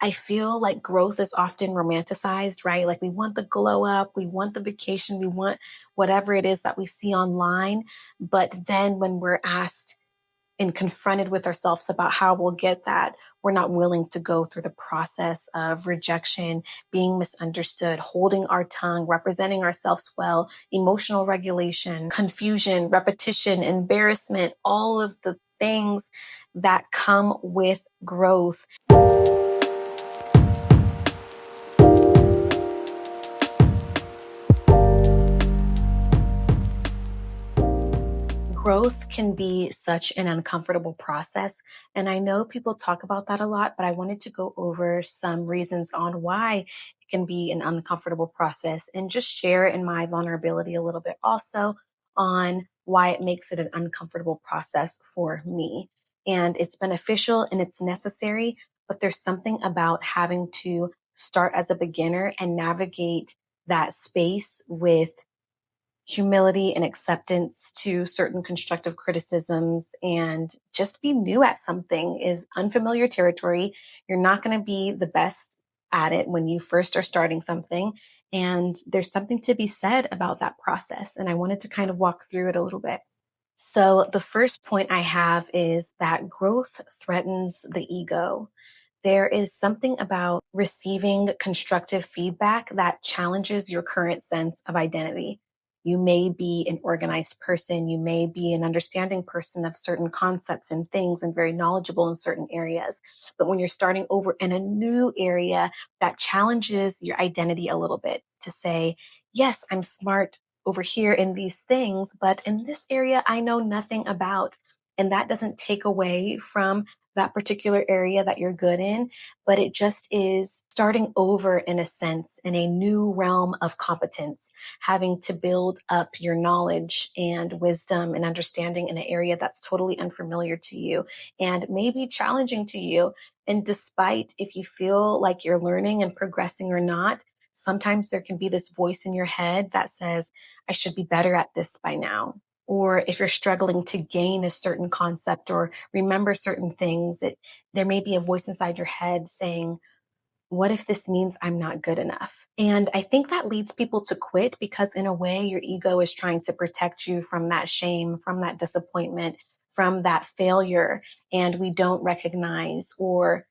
I feel like growth is often romanticized, right? Like we want the glow up, we want the vacation, we want whatever it is that we see online. But then when we're asked and confronted with ourselves about how we'll get that, we're not willing to go through the process of rejection, being misunderstood, holding our tongue, representing ourselves well, emotional regulation, confusion, repetition, embarrassment, all of the things that come with growth. Growth can be such an uncomfortable process. And I know people talk about that a lot, but I wanted to go over some reasons on why it can be an uncomfortable process and just share in my vulnerability a little bit also on why it makes it an uncomfortable process for me. And it's beneficial and it's necessary, but there's something about having to start as a beginner and navigate that space with humility and acceptance to certain constructive criticisms and just be new at something is unfamiliar territory. You're not going to be the best at it when you first are starting something. And there's something to be said about that process. And I wanted to kind of walk through it a little bit. So the first point I have is that growth threatens the ego. There is something about receiving constructive feedback that challenges your current sense of identity. You may be an organized person. You may be an understanding person of certain concepts and things and very knowledgeable in certain areas. But when you're starting over in a new area, that challenges your identity a little bit to say, yes, I'm smart over here in these things, but in this area, I know nothing about. And that doesn't take away from that particular area that you're good in, but it just is starting over in a sense, in a new realm of competence, having to build up your knowledge and wisdom and understanding in an area that's totally unfamiliar to you and maybe challenging to you. And despite if you feel like you're learning and progressing or not, sometimes there can be this voice in your head that says, I should be better at this by now. Or if you're struggling to gain a certain concept or remember certain things, there may be a voice inside your head saying, what if this means I'm not good enough? And I think that leads people to quit because in a way, your ego is trying to protect you from that shame, from that disappointment, from that failure. And we don't recognize, or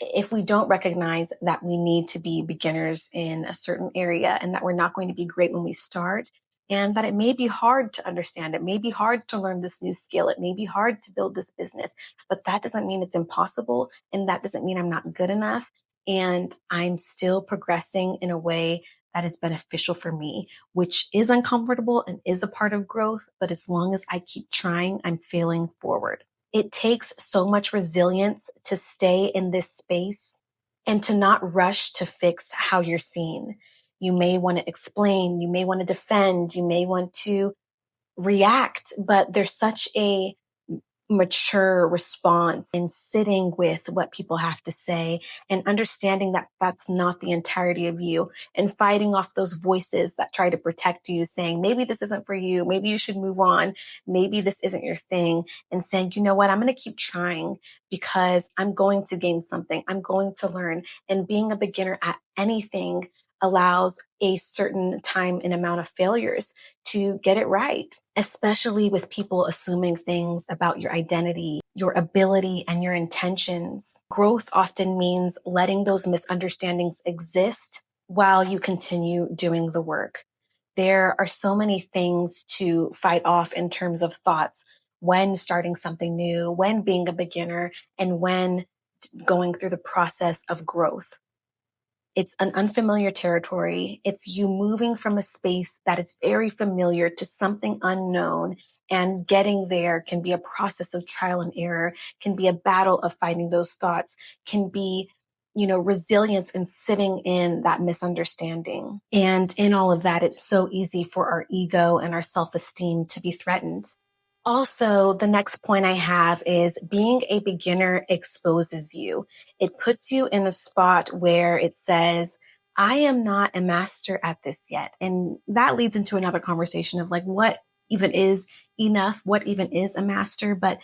if we don't recognize that we need to be beginners in a certain area and that we're not going to be great when we start, and that it may be hard to understand, it may be hard to learn this new skill, it may be hard to build this business, but that doesn't mean it's impossible. And that doesn't mean I'm not good enough. And I'm still progressing in a way that is beneficial for me, which is uncomfortable and is a part of growth. But as long as I keep trying, I'm failing forward. It takes so much resilience to stay in this space and to not rush to fix how you're seen. You may want to explain, you may want to defend, you may want to react, but there's such a mature response in sitting with what people have to say and understanding that that's not the entirety of you and fighting off those voices that try to protect you, saying, maybe this isn't for you. Maybe you should move on. Maybe this isn't your thing. And saying, you know what? I'm going to keep trying because I'm going to gain something. I'm going to learn. And being a beginner at anything allows a certain time and amount of failures to get it right, especially with people assuming things about your identity, your ability, and your intentions. Growth often means letting those misunderstandings exist while you continue doing the work. There are so many things to fight off in terms of thoughts when starting something new, when being a beginner, and when going through the process of growth. It's an unfamiliar territory. It's you moving from a space that is very familiar to something unknown. And getting there can be a process of trial and error, can be a battle of fighting those thoughts, can be, resilience in sitting in that misunderstanding. And in all of that, it's so easy for our ego and our self-esteem to be threatened. Also, the next point I have is being a beginner exposes you. It puts you in a spot where it says, I am not a master at this yet. And that leads into another conversation of like, what even is enough? What even is a master? But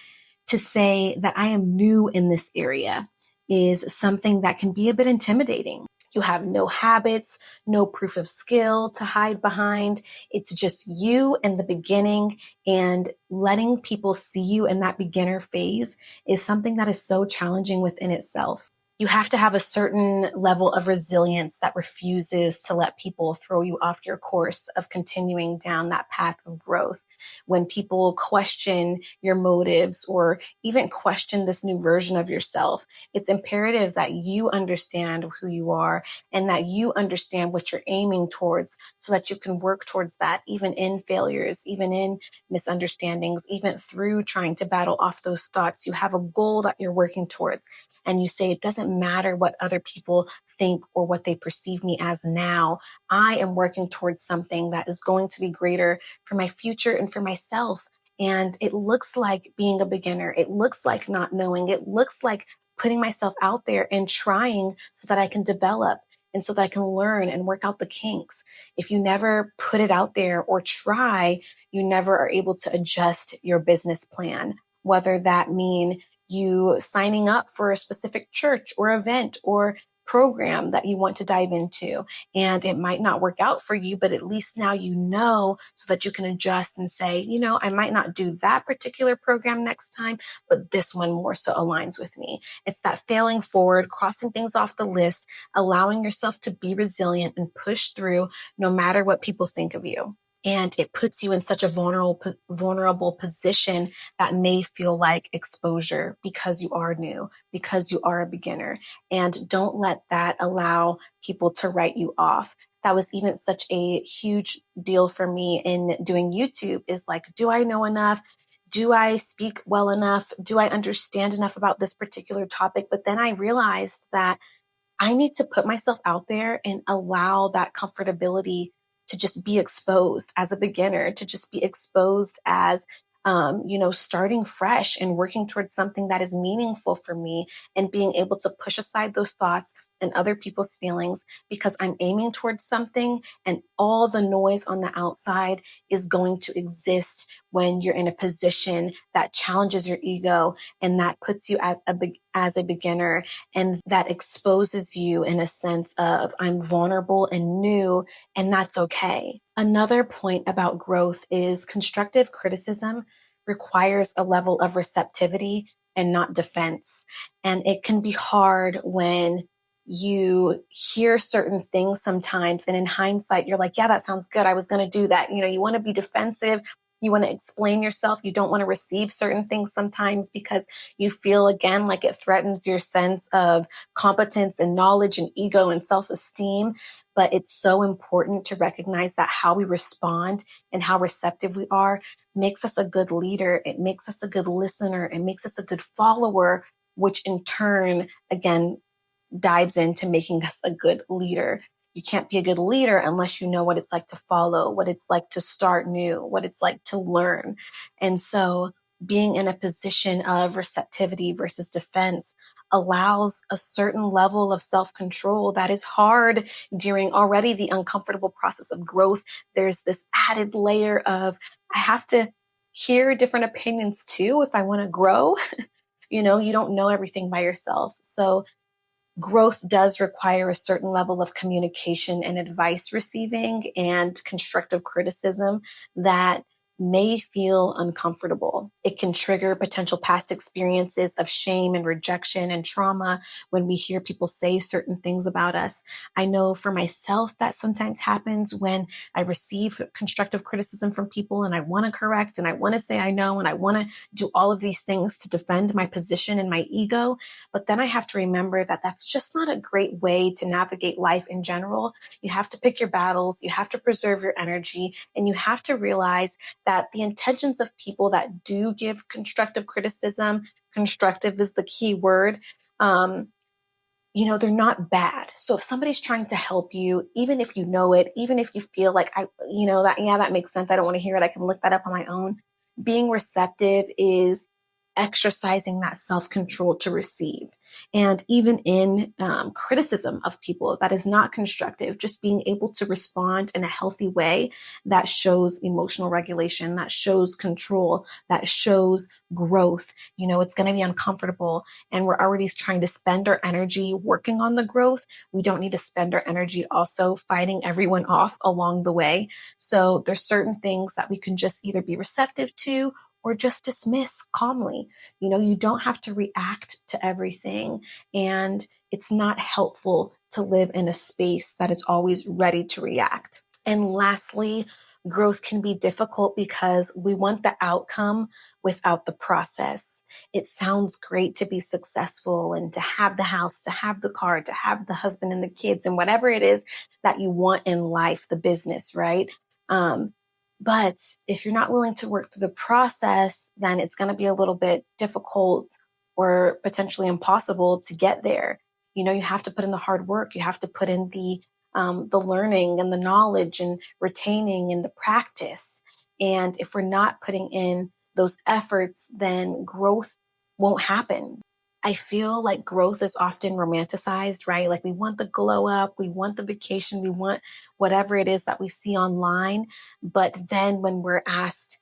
to say that I am new in this area is something that can be a bit intimidating. You have no habits, no proof of skill to hide behind. It's just you in the beginning, and letting people see you in that beginner phase is something that is so challenging within itself. You have to have a certain level of resilience that refuses to let people throw you off your course of continuing down that path of growth. When people question your motives or even question this new version of yourself, it's imperative that you understand who you are and that you understand what you're aiming towards so that you can work towards that, even in failures, even in misunderstandings, even through trying to battle off those thoughts. You have a goal that you're working towards, and you say, it doesn't matter what other people think or what they perceive me as now. I am working towards something that is going to be greater for my future and for myself. And it looks like being a beginner. It looks like not knowing. It looks like putting myself out there and trying so that I can develop and so that I can learn and work out the kinks. If you never put it out there or try, you never are able to adjust your business plan, whether that mean you signing up for a specific church or event or program that you want to dive into. And it might not work out for you, but at least now you know so that you can adjust and say, I might not do that particular program next time, but this one more so aligns with me. It's that failing forward, crossing things off the list, allowing yourself to be resilient and push through no matter what people think of you. And it puts you in such a vulnerable position that may feel like exposure because you are new, because you are a beginner. And don't let that allow people to write you off. That was even such a huge deal for me in doing YouTube, is like, do I know enough? Do I speak well enough? Do I understand enough about this particular topic? But then I realized that I need to put myself out there and allow that comfortability to just be exposed as a beginner, to just be exposed as, starting fresh and working towards something that is meaningful for me, and being able to push aside those thoughts and other people's feelings because I'm aiming towards something, and all the noise on the outside is going to exist when you're in a position that challenges your ego and that puts you as a beginner, and that exposes you in a sense of, I'm vulnerable and new, and that's okay. Another point about growth is constructive criticism requires a level of receptivity and not defense. And it can be hard when you hear certain things sometimes, and in hindsight, you're like, yeah, that sounds good. I was going to do that. You want to be defensive. You want to explain yourself. You don't want to receive certain things sometimes because you feel, again, like it threatens your sense of competence and knowledge and ego and self-esteem. But it's so important to recognize that how we respond and how receptive we are makes us a good leader. It makes us a good listener. It makes us a good follower, which in turn, again, dives into making us a good leader. You can't be a good leader unless you know what it's like to follow, what it's like to start new, what it's like to learn. And so being in a position of receptivity versus defense allows a certain level of self-control that is hard during already the uncomfortable process of growth. There's this added layer of, I have to hear different opinions too if I want to grow. You don't know everything by yourself. So growth does require a certain level of communication and advice receiving and constructive criticism that may feel uncomfortable. It can trigger potential past experiences of shame and rejection and trauma when we hear people say certain things about us. I know for myself that sometimes happens when I receive constructive criticism from people and I want to correct and I want to say I know and I want to do all of these things to defend my position and my ego. But then I have to remember that that's just not a great way to navigate life in general. You have to pick your battles, you have to preserve your energy, and you have to realize that the intentions of people that do give constructive criticism, constructive is the key word, they're not bad. So if somebody's trying to help you, even if you know it, even if you feel like that makes sense, I don't want to hear it, I can look that up on my own. Being receptive is exercising that self-control to receive. And even in criticism of people that is not constructive, just being able to respond in a healthy way that shows emotional regulation, that shows control, that shows growth. It's going to be uncomfortable, and we're already trying to spend our energy working on the growth. We don't need to spend our energy also fighting everyone off along the way. So there's certain things that we can just either be receptive to or just dismiss calmly. You don't have to react to everything, and it's not helpful to live in a space that is always ready to react. And lastly, growth can be difficult because we want the outcome without the process. It sounds great to be successful and to have the house, to have the car, to have the husband and the kids and whatever it is that you want in life, the business, right? But if you're not willing to work through the process, then it's going to be a little bit difficult or potentially impossible to get there. You have to put in the hard work. You have to put in the learning and the knowledge and retaining and the practice. And if we're not putting in those efforts, then growth won't happen. I feel like growth is often romanticized, right? Like we want the glow up, we want the vacation, we want whatever it is that we see online. But then when we're asked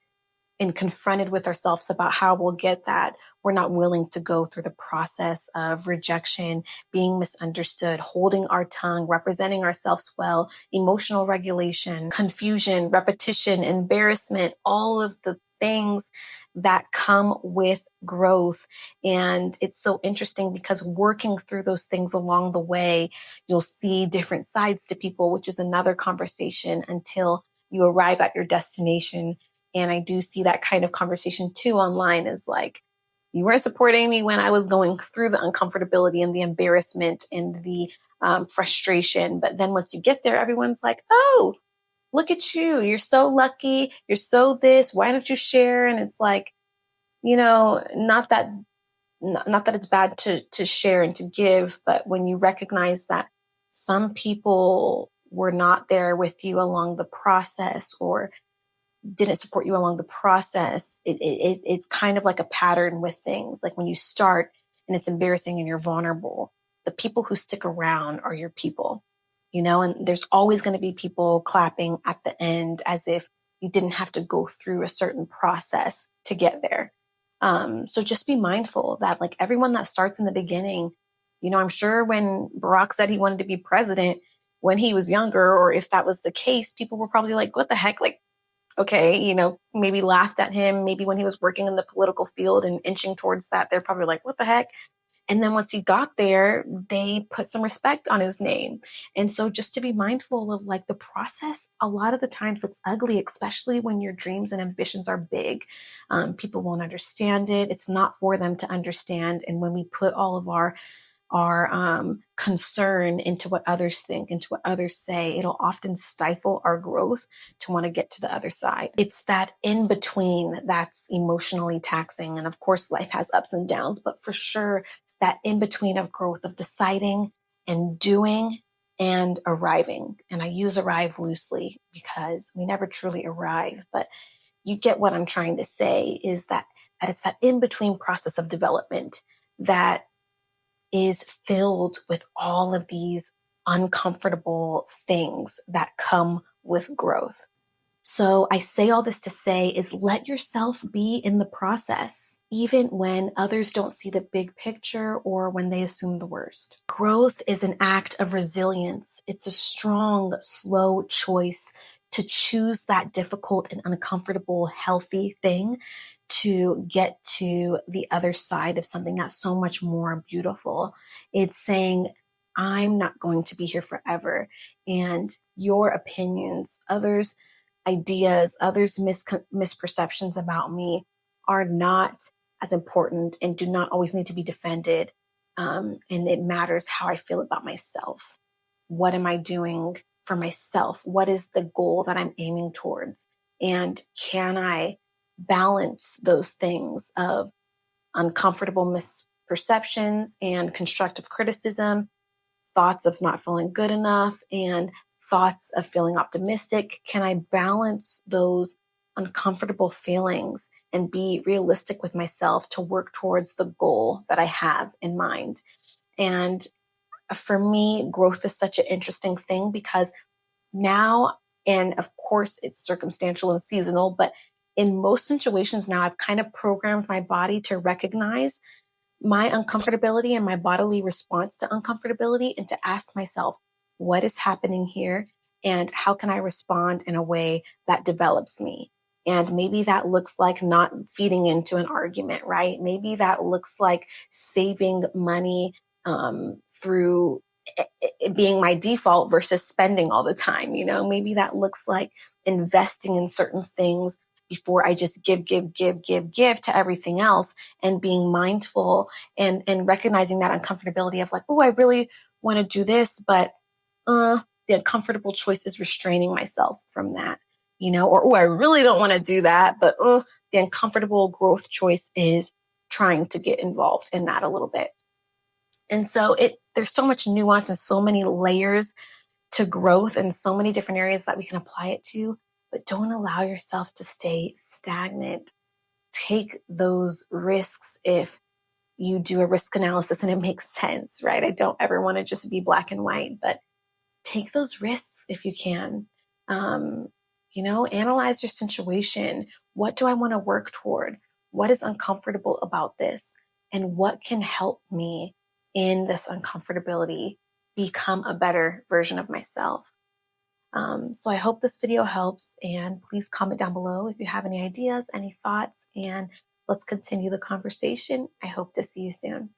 and confronted with ourselves about how we'll get that, we're not willing to go through the process of rejection, being misunderstood, holding our tongue, representing ourselves well, emotional regulation, confusion, repetition, embarrassment, all of the things that come with growth. And it's so interesting because working through those things along the way, you'll see different sides to people, which is another conversation until you arrive at your destination. And I do see that kind of conversation too online, is like, you weren't supporting me when I was going through the uncomfortability and the embarrassment and the frustration. But then once you get there, everyone's like, oh, look at you. You're so lucky. You're so this. Why don't you share? And it's like, not that it's bad to share and to give, but when you recognize that some people were not there with you along the process or didn't support you along the process, it's kind of like a pattern with things. Like when you start and it's embarrassing and you're vulnerable, the people who stick around are your people, and there's always going to be people clapping at the end as if you didn't have to go through a certain process to get there. So just be mindful that like everyone that starts in the beginning, I'm sure when Barack said he wanted to be president when he was younger, or if that was the case, people were probably like, what the heck? Like, okay, maybe laughed at him. Maybe when he was working in the political field and inching towards that, they're probably like, what the heck? And then once he got there, they put some respect on his name. And so just to be mindful of like the process, a lot of the times it's ugly, especially when your dreams and ambitions are big. People won't understand it. It's not for them to understand. And when we put all of our concern into what others think, into what others say, it'll often stifle our growth to want to get to the other side. It's that in between that's emotionally taxing. And of course, life has ups and downs, but for sure, that in between of growth, of deciding and doing and arriving. And I use arrive loosely because we never truly arrive, but you get what I'm trying to say is that it's that in between process of development that is filled with all of these uncomfortable things that come with growth. So I say all this to say is let yourself be in the process, even when others don't see the big picture or when they assume the worst. Growth is an act of resilience. It's a strong, slow choice to choose that difficult and uncomfortable, healthy thing to get to the other side of something that's so much more beautiful. It's saying, I'm not going to be here forever. And your opinions, others' ideas, others' misperceptions about me are not as important and do not always need to be defended. And it matters how I feel about myself. What am I doing for myself? What is the goal that I'm aiming towards? And can I balance those things of uncomfortable misperceptions and constructive criticism, thoughts of not feeling good enough, and thoughts of feeling optimistic? Can I balance those uncomfortable feelings and be realistic with myself to work towards the goal that I have in mind. And for me, growth is such an interesting thing because now, and of course it's circumstantial and seasonal, but in most situations now, I've kind of programmed my body to recognize my uncomfortability and my bodily response to uncomfortability, and to ask myself, what is happening here? And how can I respond in a way that develops me? And maybe that looks like not feeding into an argument, right? Maybe that looks like saving money through it being my default versus spending all the time. Maybe that looks like investing in certain things before I just give to everything else, and being mindful and recognizing that uncomfortability of like, oh, I really want to do this, but the uncomfortable choice is restraining myself from that, or oh, I really don't want to do that, but the uncomfortable growth choice is trying to get involved in that a little bit. And so there's so much nuance and so many layers to growth and so many different areas that we can apply it to, but don't allow yourself to stay stagnant. Take those risks if you do a risk analysis and it makes sense, right? I don't ever want to just be black and white, but take those risks if you can. Analyze your situation. What do I want to work toward? What is uncomfortable about this? And what can help me in this uncomfortability become a better version of myself? So I hope this video helps, and please comment down below if you have any ideas, any thoughts, and let's continue the conversation. I hope to see you soon.